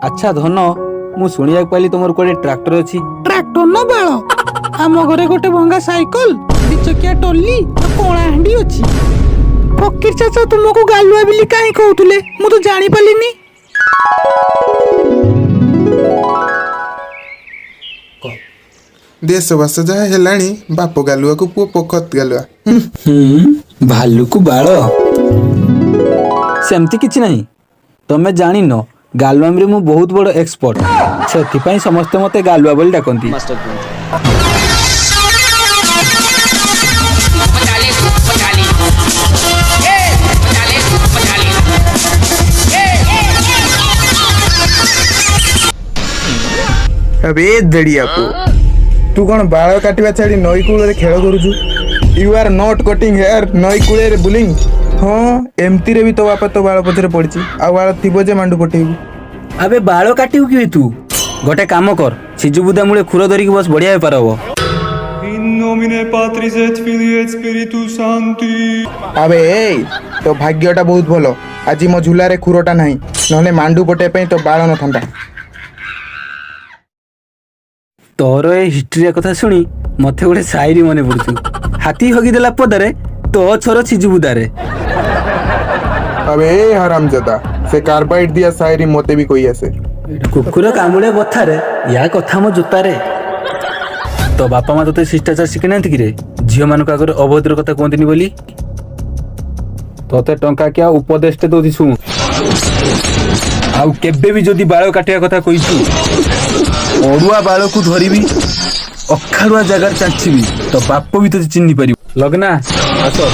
अच्छा धन मु शुणिया पाइली तुमर कोटे ट्रैक्टर अछि। ट्रैक्टर न बाଳ आम घरे गोटे भंगा साइकल दिचकिया टोली कोणा हांडी अछि। फकीर चाचा तुमको गालुआ बिली काहे कहउतले मु तो जानि पालिनी। देश बस जहाँ हेलाणी बाप गालुआ को पुओ पोखत गालुआ। भालू को बाळ सेमती किछि नहीं तमे जानि न गालुआम रे मु बहुत बड़ एक्सपर्ट सेति पई समस्त मते गालुआ बोली डाकंती। अबे दड़िया को तू कौन बाल काटिबा छाड़ी नई कूल रे खेल करूछु। You are not cutting hair नई कूल रे बुलिंग। हाँ एमती रे भी तो बापा तो बाल पछरे पड़ची आ बाल थिबो जे मांडू पटेबू। अबे बाळ काटिउ कि तू गोटे काम कर सिजु बुदा मुळे खुर धरिक बस बढ़िया हे पारबो। In nomine Patris et Filii et Spiritus Sancti। अबे ए तो भाग्यटा बहुत भलो आज मो झूला रे खुरटा नाही नहले मांडू पटे पई तो बाल न थांदा। तोर ए हिस्ट्री कथा सुनी मथे गोटे शायरी मने पड़छु। हाथी हगी देला पदरे तो छोरो सिजु बुदारे। अबे हरामजादा से कार्बाइड दिया शायरी मोते भी कोई आसे। कुकुर कामुळे बथारे या कथा मो जुतारे। तो बापा मा तोते शिष्टाचार शिखे नांति कि रे झियो मानक आगर अभद्र कथा कोंतिनी बोली। तोते टंका क्या उपदेश ते दोथि छु आउ केबे भी जदी बाळ काटिया कथा कहिछु ओडुआ बाळ को धरिबी अखाड़ुआ जगह चाचिबी तो बाप भी तो चिन्नी परिबो। लगना आसो